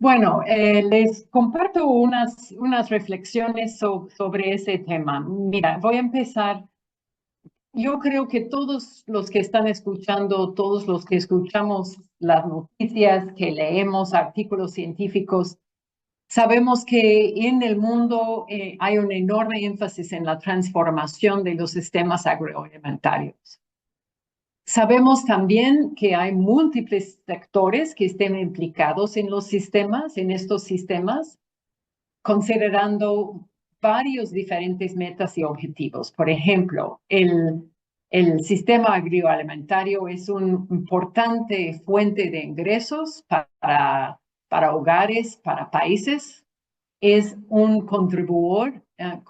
Bueno, les comparto unas reflexiones sobre ese tema. Mira, voy a empezar. Yo creo que todos los que están escuchando, todos los que escuchamos las noticias, que leemos artículos científicos, sabemos que en el mundo hay un enorme énfasis en la transformación de los sistemas agroalimentarios. Sabemos también que hay múltiples sectores que estén implicados en los sistemas, en estos sistemas, considerando varios diferentes metas y objetivos. Por ejemplo, el sistema agroalimentario es una importante fuente de ingresos para hogares, para países. Es un contribuidor a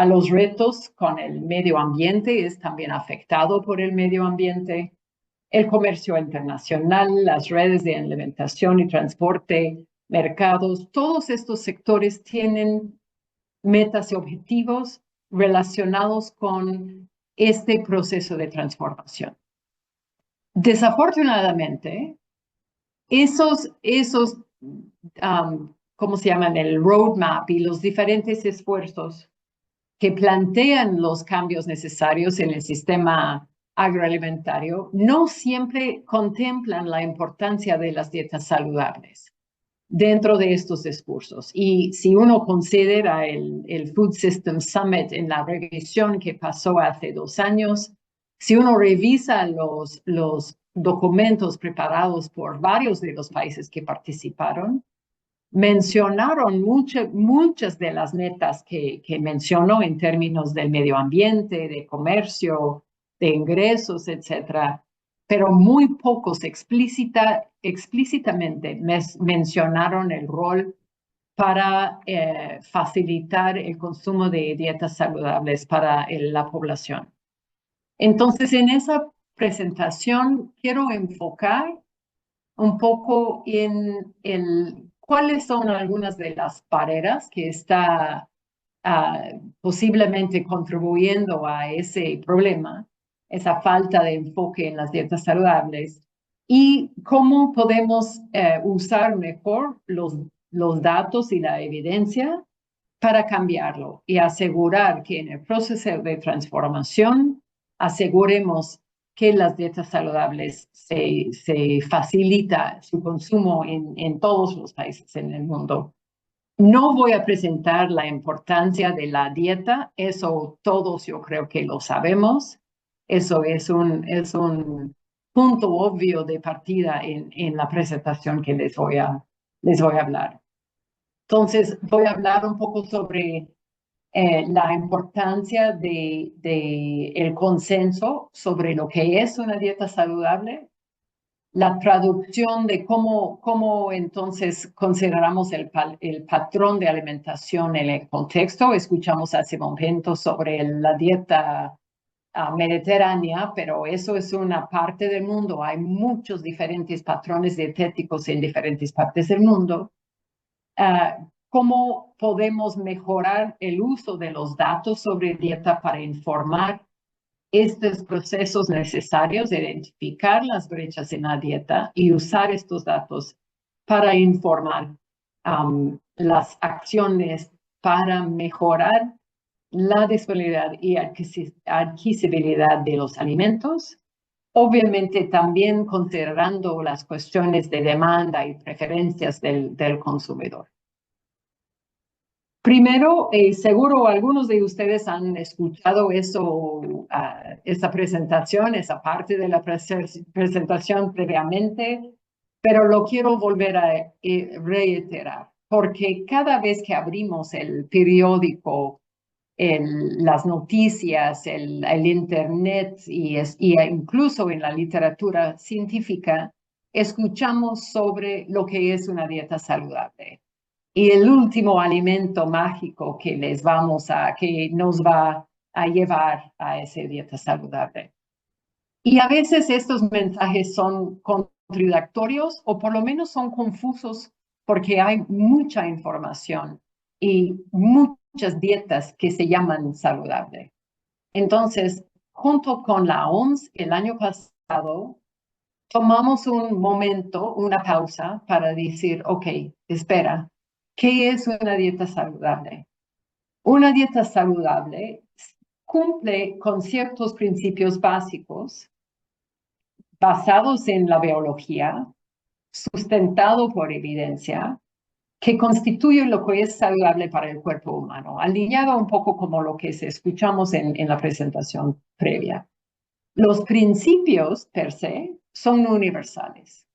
los retos con el medio ambiente, es también afectado por el medio ambiente. El comercio internacional, las redes de alimentación y transporte, mercados, todos estos sectores tienen metas y objetivos relacionados con este proceso de transformación. Desafortunadamente, ¿cómo se llaman? El roadmap y los diferentes esfuerzos que plantean los cambios necesarios en el sistema agroalimentario no siempre contemplan la importancia de las dietas saludables dentro de estos discursos. Y si uno considera el Food System Summit en la revisión que pasó hace 2 años, si uno revisa los documentos preparados por varios de los países que participaron, mencionaron muchas de las metas que mencionó en términos del medio ambiente, de comercio, de ingresos, etcétera, pero muy pocos explícitamente mencionaron el rol para facilitar el consumo de dietas saludables para la población. Entonces, en esa presentación quiero enfocar un poco en cuáles son algunas de las barreras que está posiblemente contribuyendo a ese problema, esa falta de enfoque en las dietas saludables, y cómo podemos usar mejor los datos y la evidencia para cambiarlo y asegurar que en el proceso de transformación aseguremos que las dietas saludables se facilita su consumo en todos los países en el mundo. No voy a presentar la importancia de la dieta, eso todos yo creo que lo sabemos. Eso es un punto obvio de partida en la presentación que les voy a hablar. Entonces, voy a hablar un poco sobre la importancia de el consenso sobre lo que es una dieta saludable, la traducción de cómo entonces consideramos el patrón de alimentación en el contexto. Escuchamos hace momento sobre la dieta mediterránea, pero eso es una parte del mundo. Hay muchos diferentes patrones dietéticos en diferentes partes del mundo. ¿Cómo podemos mejorar el uso de los datos sobre dieta para informar estos procesos necesarios de identificar las brechas en la dieta y usar estos datos para informar las acciones para mejorar la disponibilidad y adquisibilidad de los alimentos? Obviamente también considerando las cuestiones de demanda y preferencias del consumidor. Primero, seguro algunos de ustedes han escuchado esa presentación, esa parte de la presentación previamente, pero lo quiero volver a reiterar, porque cada vez que abrimos el periódico, las noticias, el internet y incluso en la literatura científica, escuchamos sobre lo que es una dieta saludable y el último alimento mágico que que nos va a llevar a esa dieta saludable. Y a veces estos mensajes son contradictorios o por lo menos son confusos porque hay mucha información y muchas dietas que se llaman saludable. Entonces, junto con la OMS, el año pasado tomamos un momento, una pausa para decir, ok, espera, ¿qué es una dieta saludable? Una dieta saludable cumple con ciertos principios básicos basados en la biología, sustentado por evidencia, que constituye lo que es saludable para el cuerpo humano, alineado un poco como lo que escuchamos en la presentación previa. Los principios per se son universales.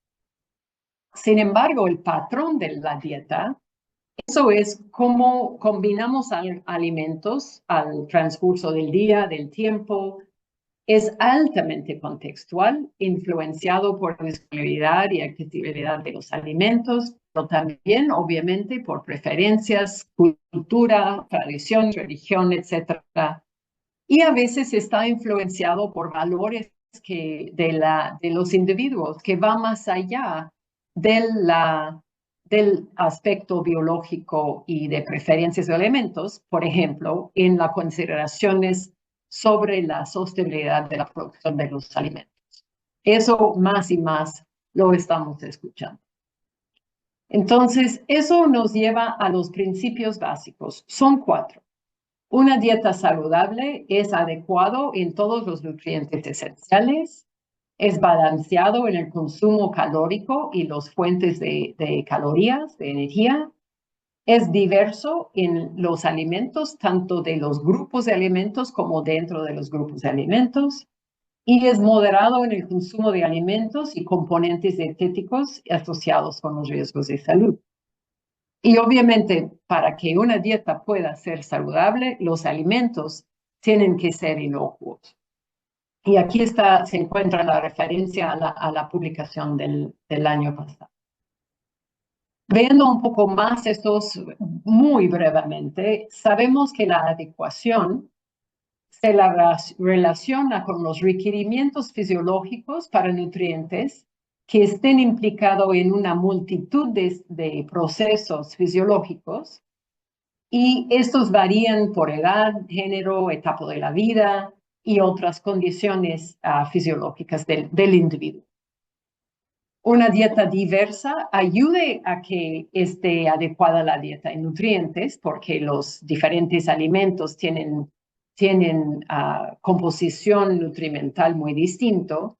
Sin embargo, el patrón de la dieta, eso es cómo combinamos alimentos al transcurso del día, del tiempo. Es altamente contextual, influenciado por la disponibilidad y accesibilidad de los alimentos, pero también, obviamente, por preferencias, cultura, tradición, religión, etcétera. Y a veces está influenciado por valores de los individuos, que va más allá del aspecto biológico y de preferencias de elementos, por ejemplo, en las consideraciones sobre la sostenibilidad de la producción de los alimentos. Eso más y más lo estamos escuchando. Entonces, eso nos lleva a los principios básicos. Son 4. Una dieta saludable es adecuado en todos los nutrientes esenciales, es balanceado en el consumo calórico y las fuentes de calorías, de energía, es diverso en los alimentos, tanto de los grupos de alimentos como dentro de los grupos de alimentos, y es moderado en el consumo de alimentos y componentes dietéticos asociados con los riesgos de salud. Y obviamente, para que una dieta pueda ser saludable, los alimentos tienen que ser inocuos. Y aquí se encuentra la referencia a la publicación del año pasado. Viendo un poco más estos muy brevemente, sabemos que la adecuación se la relaciona con los requerimientos fisiológicos para nutrientes que estén implicados en una multitud de procesos fisiológicos, y estos varían por edad, género, etapa de la vida y otras condiciones fisiológicas del individuo. Una dieta diversa ayude a que esté adecuada la dieta en nutrientes, porque los diferentes alimentos tienen composición nutrimental muy distinto,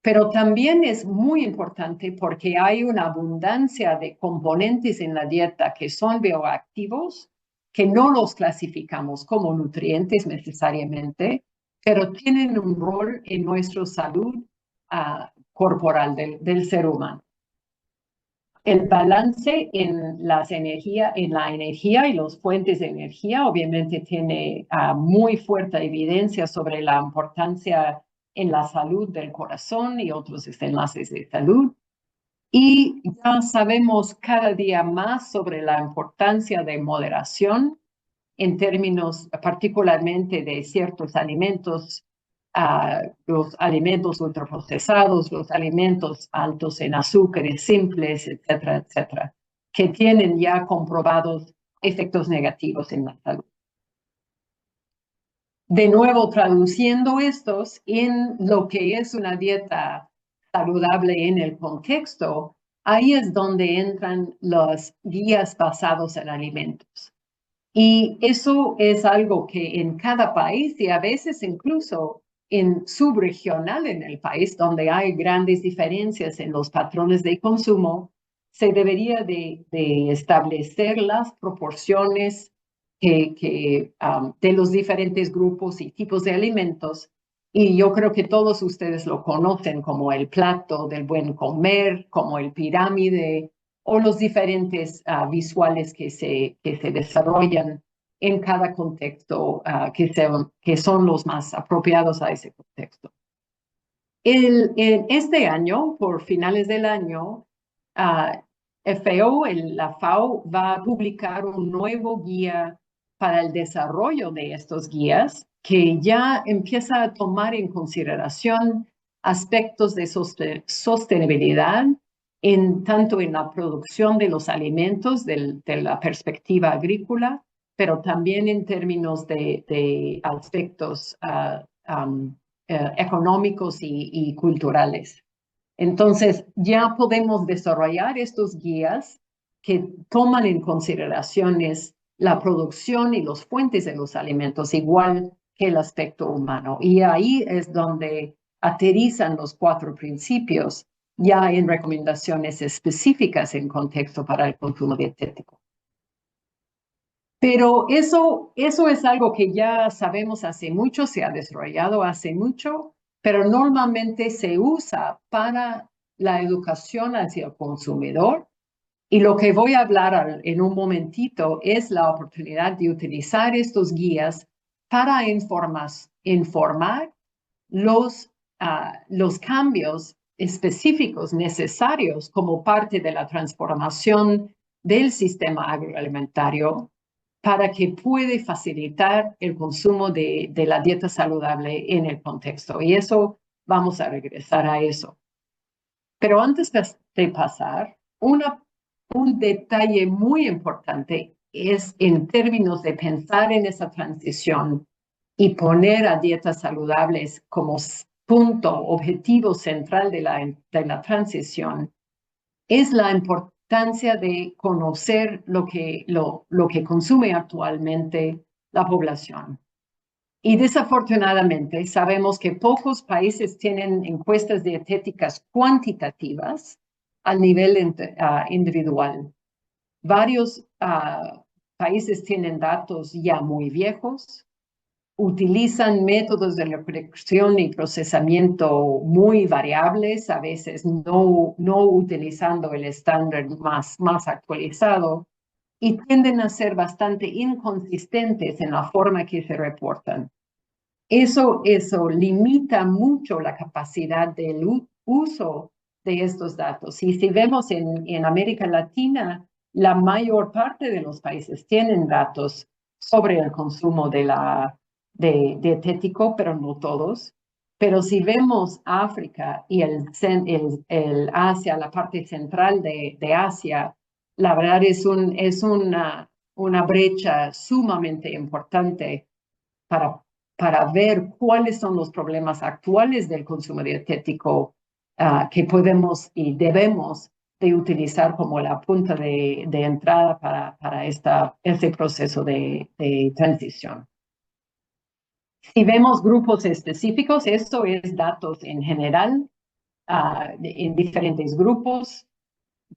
pero también es muy importante porque hay una abundancia de componentes en la dieta que son bioactivos, que no los clasificamos como nutrientes necesariamente, pero tienen un rol en nuestra salud corporal del ser humano. El balance en la energía y las fuentes de energía obviamente tiene muy fuerte evidencia sobre la importancia en la salud del corazón y otros enlaces de salud. Y ya sabemos cada día más sobre la importancia de moderación en términos particularmente de ciertos alimentos, los alimentos ultraprocesados, los alimentos altos en azúcares simples, etcétera, etcétera, que tienen ya comprobados efectos negativos en la salud. De nuevo, traduciendo estos en lo que es una dieta saludable en el contexto, ahí es donde entran las guías basadas en alimentos. Y eso es algo que en cada país y a veces incluso en subregional en el país, donde hay grandes diferencias en los patrones de consumo, se debería de establecer las proporciones de los diferentes grupos y tipos de alimentos. Y yo creo que todos ustedes lo conocen como el plato del buen comer, como el pirámide, o los diferentes visuales que se desarrollan en cada contexto, que son los más apropiados a ese contexto. Este año, por finales del año, la FAO va a publicar un nuevo guía para el desarrollo de estos guías, que ya empieza a tomar en consideración aspectos de sostenibilidad, tanto en la producción de los alimentos de la perspectiva agrícola, pero también en términos de aspectos económicos y culturales. Entonces, ya podemos desarrollar estos guías que toman en consideraciones la producción y las fuentes de los alimentos, igual que el aspecto humano. Y ahí es donde aterrizan los 4 principios ya en recomendaciones específicas en contexto para el consumo dietético. Pero eso es algo que ya sabemos hace mucho, se ha desarrollado hace mucho, pero normalmente se usa para la educación hacia el consumidor. Y lo que voy a hablar en un momentito es la oportunidad de utilizar estos guías para informar los cambios específicos necesarios como parte de la transformación del sistema agroalimentario para que pueda facilitar el consumo de la dieta saludable en el contexto. Y eso, vamos a regresar a eso. Pero antes de pasar, un detalle muy importante es en términos de pensar en esa transición y poner a dietas saludables como punto objetivo central de la transición, es la importancia de conocer lo que consume actualmente la población. Y desafortunadamente sabemos que pocos países tienen encuestas dietéticas cuantitativas al nivel individual. Varios países tienen datos ya muy viejos, utilizan métodos de recolección y procesamiento muy variables, a veces no utilizando el estándar más actualizado, y tienden a ser bastante inconsistentes en la forma que se reportan. Eso limita mucho la capacidad del uso de estos datos. Y si vemos en América Latina, la mayor parte de los países tienen datos sobre el consumo de dietético, pero no todos. Pero si vemos África y el Asia, la parte central de Asia, la verdad es una brecha sumamente importante para ver cuáles son los problemas actuales del consumo dietético que podemos y debemos de utilizar como la punta de entrada para este proceso de transición. Si vemos grupos específicos, esto es datos en general, en diferentes grupos.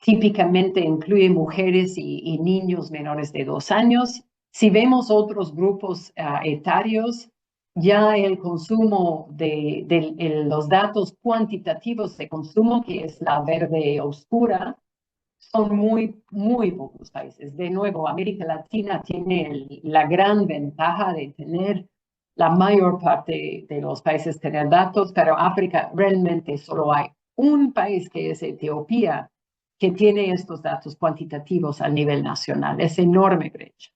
Típicamente incluye mujeres y niños menores de 2 años. Si vemos otros grupos etarios, ya el consumo de los datos cuantitativos de consumo, que es la verde oscura, son muy, muy pocos países. De nuevo, América Latina tiene la gran ventaja de tener la mayor parte de los países tener datos, pero África realmente solo hay un país que es Etiopía que tiene estos datos cuantitativos a nivel nacional. Es enorme brecha.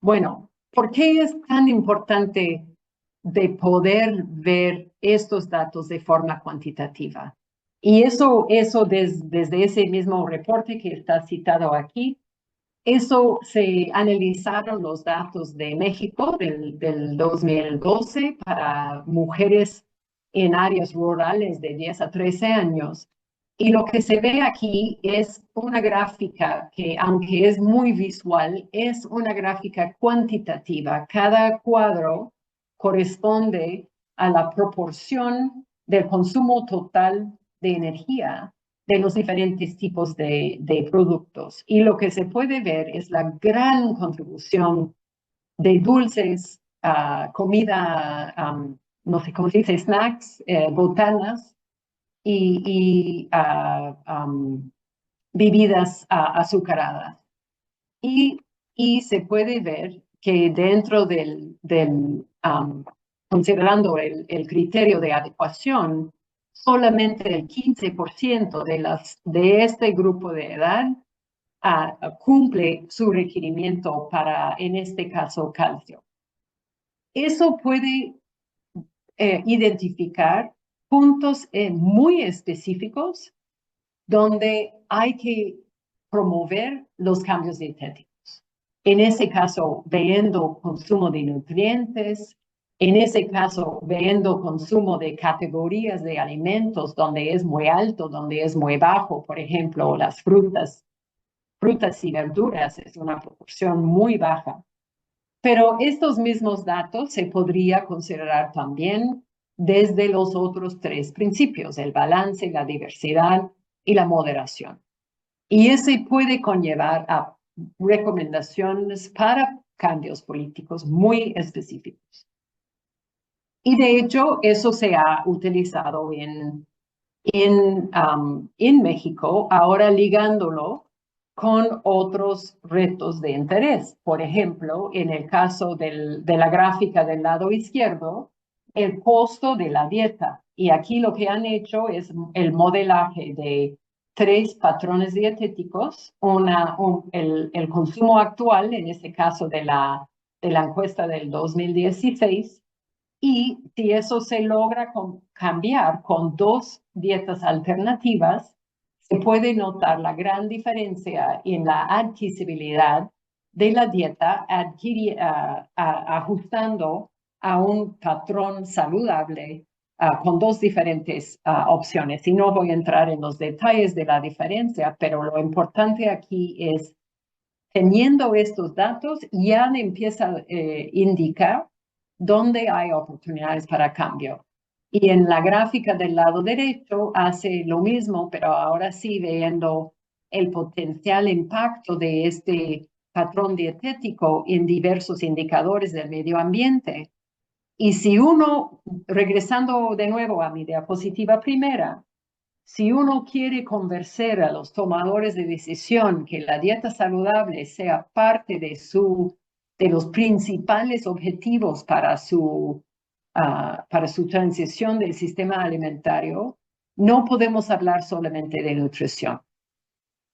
Bueno, ¿por qué es tan importante de poder ver estos datos de forma cuantitativa? Y eso desde ese mismo reporte que está citado aquí, eso se analizaron los datos de México del 2012 para mujeres en áreas rurales de 10 a 13 años. Y lo que se ve aquí es una gráfica que, aunque es muy visual, es una gráfica cuantitativa. Cada cuadro corresponde a la proporción del consumo total de energía de los diferentes tipos de productos. Y lo que se puede ver es la gran contribución de dulces, comida, no sé cómo se dice, snacks, botanas y bebidas azucaradas. Y se puede ver que dentro considerando el criterio de adecuación, solamente el 15% de este grupo de edad cumple su requerimiento para, en este caso, calcio. Eso puede identificar puntos muy específicos donde hay que promover los cambios dietéticos. En ese caso, viendo consumo de nutrientes, En ese caso, viendo consumo de categorías de alimentos donde es muy alto, donde es muy bajo, por ejemplo, las frutas y verduras es una proporción muy baja. Pero estos mismos datos se podría considerar también desde los otros tres principios, el balance, la diversidad y la moderación. Y ese puede conllevar a recomendaciones para cambios políticos muy específicos. Y de hecho, eso se ha utilizado en México, ahora ligándolo con otros retos de interés. Por ejemplo, en el caso de la gráfica del lado izquierdo, el costo de la dieta. Y aquí lo que han hecho es el modelaje de tres patrones dietéticos, el consumo actual, en este caso de la encuesta del 2016, y si eso se logra cambiar con dos dietas alternativas, se puede notar la gran diferencia en la adquisibilidad de la dieta ajustando a un patrón saludable con dos diferentes opciones. Y no voy a entrar en los detalles de la diferencia, pero lo importante aquí es, teniendo estos datos, ya empieza a indicar dónde hay oportunidades para cambio. Y en la gráfica del lado derecho hace lo mismo, pero ahora sí viendo el potencial impacto de este patrón dietético en diversos indicadores del medio ambiente. Y si uno, regresando de nuevo a mi diapositiva primera, si uno quiere convencer a los tomadores de decisión que la dieta saludable sea parte de los principales objetivos para su transición del sistema alimentario, no podemos hablar solamente de nutrición.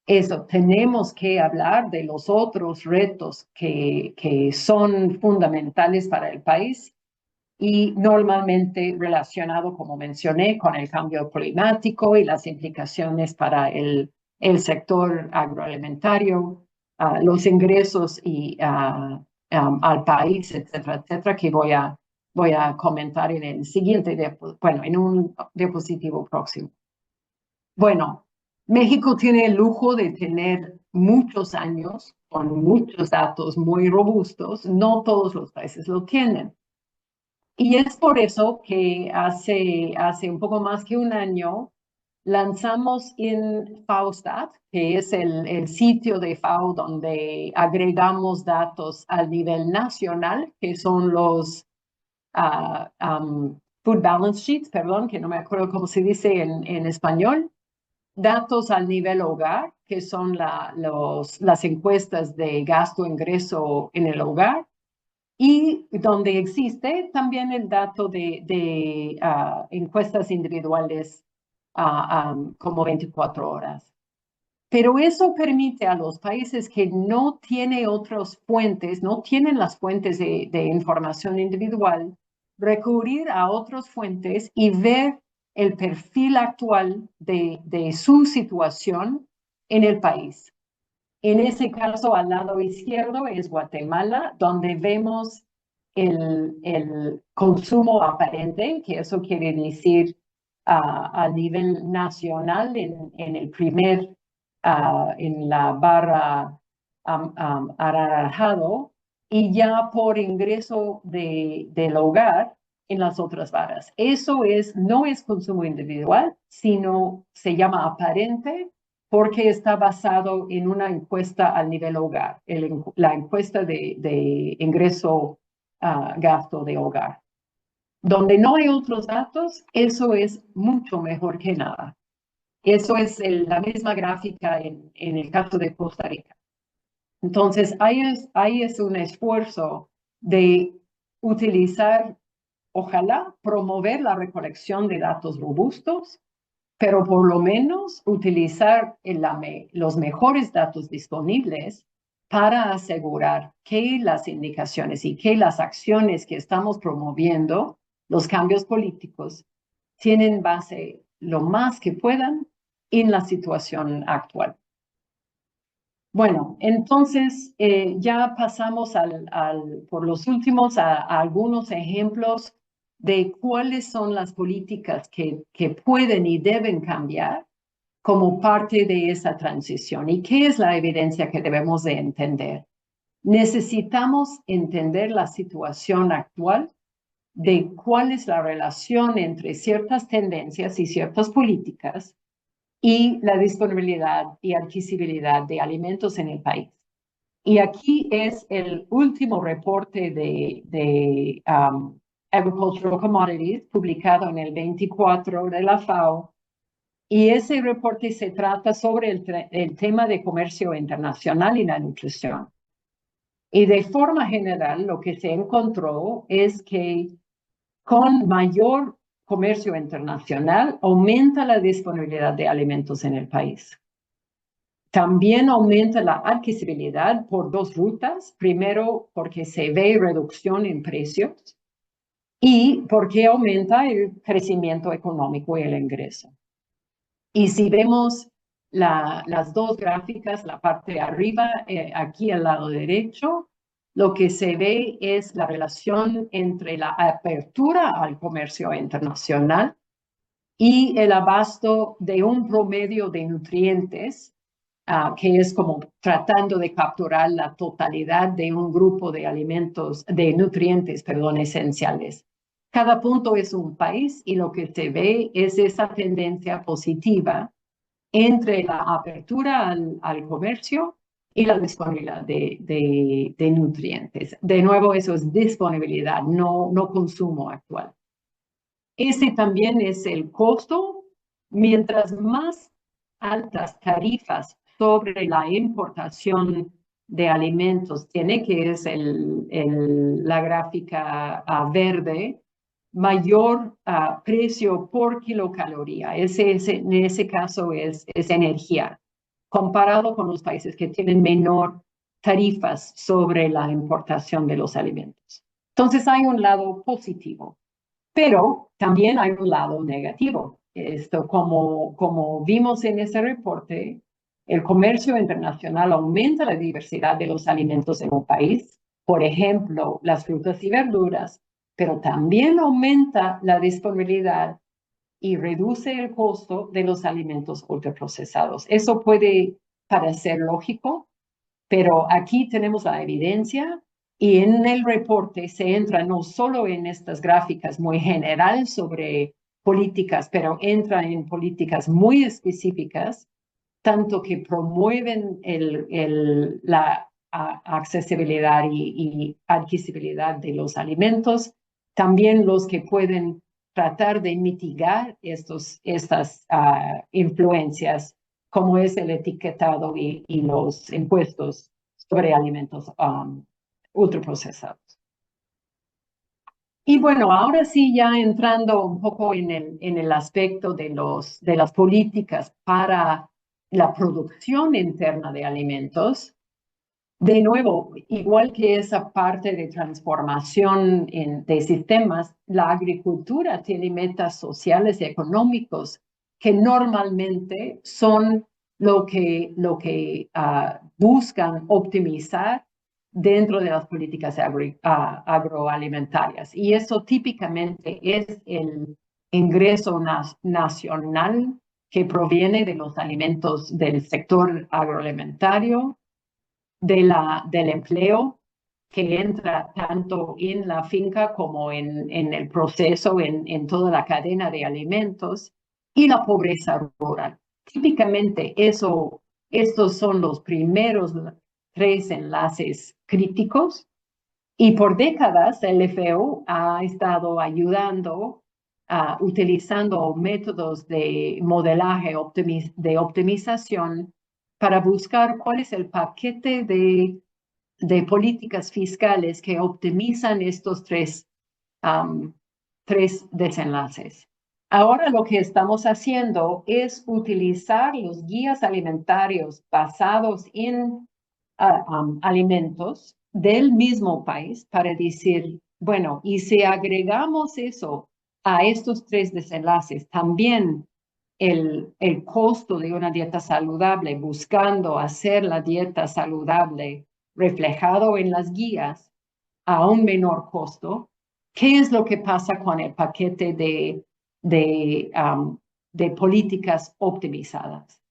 Eso, tenemos que hablar de los otros retos que son fundamentales para el país y normalmente relacionado, como mencioné, con el cambio climático y las implicaciones para el sector agroalimentario, los ingresos al país, etcétera, etcétera, que voy a comentar en el siguiente, en un diapositivo próximo. Bueno, México tiene el lujo de tener muchos años con muchos datos muy robustos. No todos los países lo tienen. Y es por eso que hace un poco más que un año lanzamos en FAOstat, que es el sitio de FAO donde agregamos datos al nivel nacional, que son los Food Balance Sheets, perdón, que no me acuerdo cómo se dice en español, datos al nivel hogar, que son las encuestas de gasto-ingreso en el hogar, y donde existe también el dato de encuestas individuales como 24 horas. Pero eso permite a los países que no tienen otras fuentes, no tienen las fuentes de información individual, recurrir a otras fuentes y ver el perfil actual de su situación en el país. En ese caso, al lado izquierdo es Guatemala, donde vemos el consumo aparente, que eso quiere decir a nivel nacional en el primer, en la barra anaranjado, y ya por ingreso del hogar en las otras barras. Eso no es consumo individual, sino se llama aparente porque está basado en una encuesta al nivel hogar, la encuesta de ingreso gasto de hogar. Donde no hay otros datos, eso es mucho mejor que nada. Eso es la misma gráfica en el caso de Costa Rica. Entonces, ahí es un esfuerzo de utilizar, ojalá, promover la recolección de datos robustos, pero por lo menos utilizar los mejores datos disponibles para asegurar que las indicaciones y que las acciones que estamos promoviendo, los cambios políticos, tienen base lo más que puedan en la situación actual. Bueno, entonces ya pasamos por los últimos a algunos ejemplos de cuáles son las políticas que pueden y deben cambiar como parte de esa transición. ¿Y qué es la evidencia que debemos de entender? Necesitamos entender la situación actual de cuál es la relación entre ciertas tendencias y ciertas políticas y la disponibilidad y adquisibilidad de alimentos en el país. Y aquí es el último reporte de Agricultural Commodities, publicado en el 24 de la FAO. Y ese reporte se trata sobre el tema de comercio internacional y la nutrición. Y de forma general, lo que se encontró es que con mayor comercio internacional aumenta la disponibilidad de alimentos en el país. También aumenta la adquisibilidad por dos rutas. Primero, porque se ve reducción en precios y porque aumenta el crecimiento económico y el ingreso. Y si vemos las dos gráficas, la parte de arriba, aquí al lado derecho, lo que se ve es la relación entre la apertura al comercio internacional y el abasto de un promedio de nutrientes, que es como tratando de capturar la totalidad de un grupo de alimentos, de nutrientes, perdón, esenciales. Cada punto es un país y lo que se ve es esa tendencia positiva entre la apertura al comercio y la disponibilidad de nutrientes. De nuevo, eso es disponibilidad, no consumo actual. Ese también es el costo. Mientras más altas tarifas sobre la importación de alimentos tiene, que es la gráfica verde, mayor precio por kilocaloría. En ese caso es energía, comparado con los países que tienen menor tarifas sobre la importación de los alimentos. Entonces hay un lado positivo. Pero también hay un lado negativo. Esto, como vimos en ese reporte, el comercio internacional aumenta la diversidad de los alimentos en un país, por ejemplo, las frutas y verduras, pero también aumenta la disponibilidad y reduce el costo de los alimentos ultraprocesados. Eso puede parecer lógico, pero aquí tenemos la evidencia y en el reporte se entra no solo en estas gráficas muy general sobre políticas, pero entra en políticas muy específicas, tanto que promueven la accesibilidad y adquisibilidad de los alimentos, también los que pueden tratar de mitigar estas influencias, como es el etiquetado y los impuestos sobre alimentos ultraprocesados. Y bueno, ahora sí, ya entrando un poco en el aspecto de las políticas para la producción interna de alimentos, de nuevo, igual que esa parte de transformación de sistemas, la agricultura tiene metas sociales y económicos que normalmente son lo que buscan optimizar dentro de las políticas agroalimentarias. Y eso típicamente es el ingreso nacional que proviene de los alimentos del sector agroalimentario, del empleo que entra tanto en la finca como en el proceso, en toda la cadena de alimentos, y la pobreza rural. Típicamente estos son los primeros tres enlaces críticos, y por décadas el FAO ha estado ayudando, utilizando métodos de modelaje de optimización para buscar cuál es el paquete de políticas fiscales que optimizan estos tres desenlaces. Ahora lo que estamos haciendo es utilizar los guías alimentarios basados en alimentos del mismo país para decir, bueno, y si agregamos eso a estos tres desenlaces, también el costo de una dieta saludable, buscando hacer la dieta saludable reflejado en las guías a un menor costo, ¿qué es lo que pasa con el paquete de políticas optimizadas?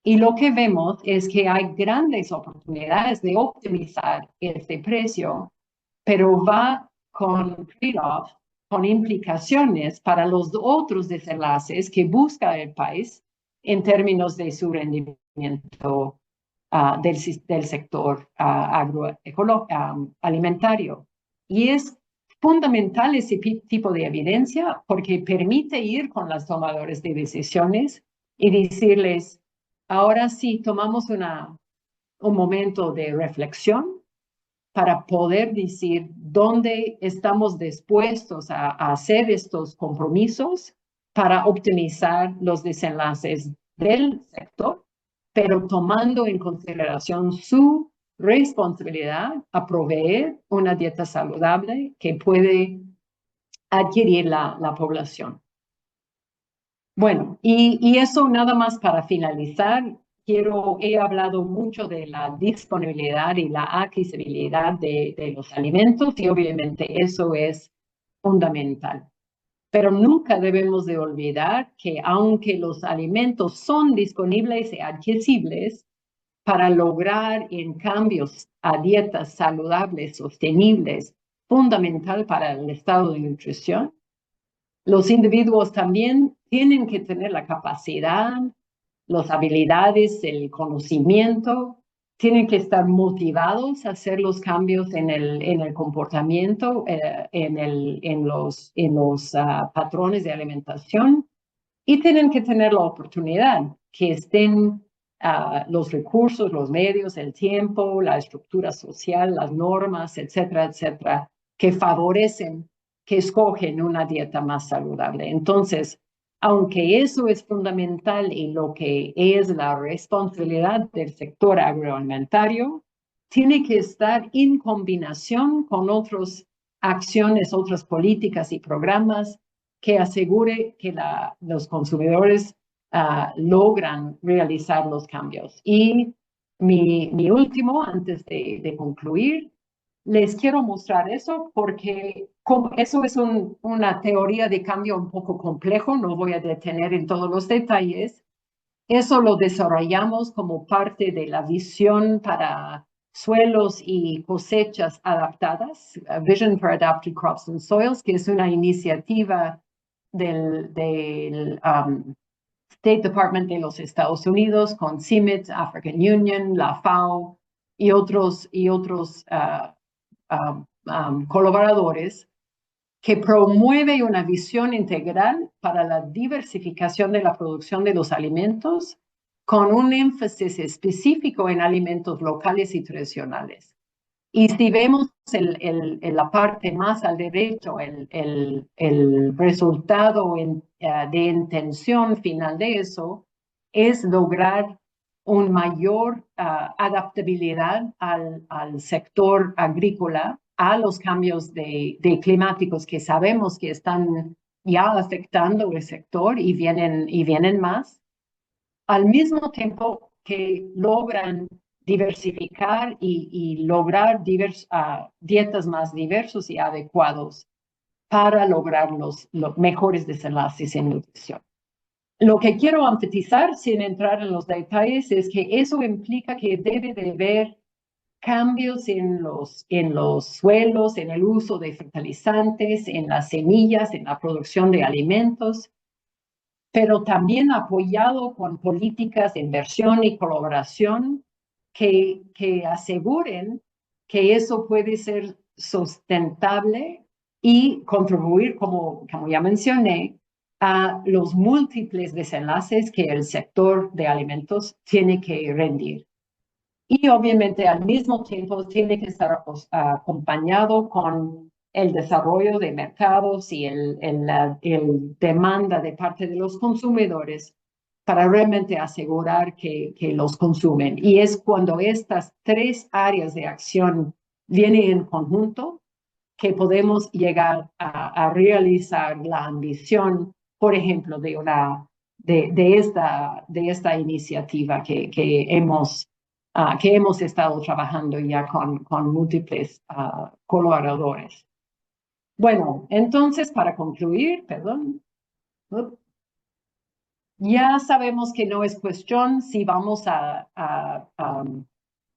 Y lo que vemos es que hay grandes oportunidades de optimizar este precio, pero va con trade-off, con implicaciones para los otros desenlaces que busca el país en términos de su rendimiento del sector alimentario. Y es fundamental ese tipo de evidencia porque permite ir con los tomadores de decisiones y decirles, ahora sí, tomamos un momento de reflexión para poder decir dónde estamos dispuestos a hacer estos compromisos para optimizar los desenlaces del sector, pero tomando en consideración su responsabilidad a proveer una dieta saludable que puede adquirir la población. Bueno, y eso nada más para finalizar. He hablado mucho de la disponibilidad y la accesibilidad de los alimentos y obviamente eso es fundamental. Pero nunca debemos de olvidar que aunque los alimentos son disponibles y accesibles, para lograr en cambios a dietas saludables, sostenibles, fundamental para el estado de nutrición, los individuos también tienen que tener la capacidad, las habilidades, el conocimiento, tienen que estar motivados a hacer los cambios en el comportamiento, en los patrones de alimentación y tienen que tener la oportunidad que estén los recursos, los medios, el tiempo, la estructura social, las normas, etcétera, etcétera, que favorecen que escogen una dieta más saludable. Entonces, aunque eso es fundamental y lo que es la responsabilidad del sector agroalimentario, tiene que estar en combinación con otras acciones, otras políticas y programas que asegure que los consumidores logran realizar los cambios. Y mi último, antes de concluir, les quiero mostrar eso porque eso es una teoría de cambio un poco complejo, no voy a detener en todos los detalles. Eso lo desarrollamos como parte de la visión para suelos y cosechas adaptadas, Vision for Adapted Crops and Soils, que es una iniciativa del State Department de los Estados Unidos con CIMMYT, African Union, la FAO y otros colaboradores que promueve una visión integral para la diversificación de la producción de los alimentos con un énfasis específico en alimentos locales y tradicionales. Y si vemos en la parte más al derecho, el resultado de intención final de eso es lograr una mayor adaptabilidad al sector agrícola, a los cambios de climáticos que sabemos que están ya afectando el sector y vienen más, al mismo tiempo que logran diversificar y lograr dietas más diversos y adecuados para lograr los mejores desenlaces en nutrición. Lo que quiero enfatizar, sin entrar en los detalles, es que eso implica que debe de haber cambios en los suelos, en el uso de fertilizantes, en las semillas, en la producción de alimentos, pero también apoyado con políticas de inversión y colaboración que aseguren que eso puede ser sustentable y contribuir, como ya mencioné, a los múltiples desenlaces que el sector de alimentos tiene que rendir. Y obviamente al mismo tiempo tiene que estar acompañado con el desarrollo de mercados y el demanda de parte de los consumidores para realmente asegurar que los consumen. Y es cuando estas tres áreas de acción vienen en conjunto que podemos llegar a realizar la ambición, por ejemplo, de esta iniciativa que hemos estado trabajando ya con múltiples colaboradores. Bueno, entonces, para concluir, perdón, ya sabemos que no es cuestión si vamos a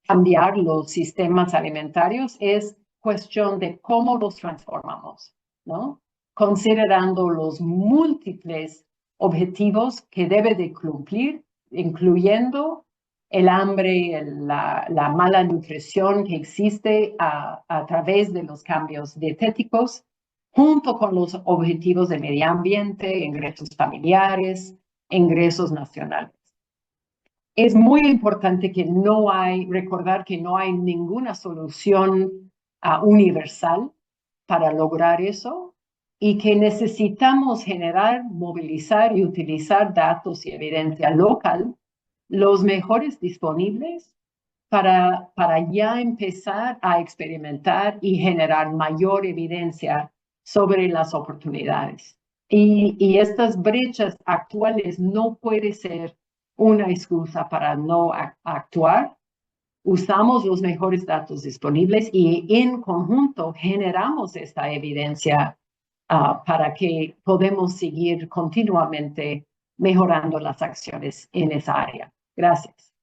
cambiar los sistemas alimentarios, es cuestión de cómo los transformamos, ¿no? Considerando los múltiples objetivos que debe de cumplir, incluyendo el hambre, la mala nutrición que existe a través de los cambios dietéticos, junto con los objetivos de medio ambiente, ingresos familiares, ingresos nacionales. Es muy importante que recordar que no hay ninguna solución universal para lograr eso y que necesitamos generar, movilizar y utilizar datos y evidencia local, los mejores disponibles para ya empezar a experimentar y generar mayor evidencia sobre las oportunidades. Y estas brechas actuales no pueden ser una excusa para no actuar. Usamos los mejores datos disponibles y en conjunto generamos esta evidencia para que podamos seguir continuamente mejorando las acciones en esa área. Gracias.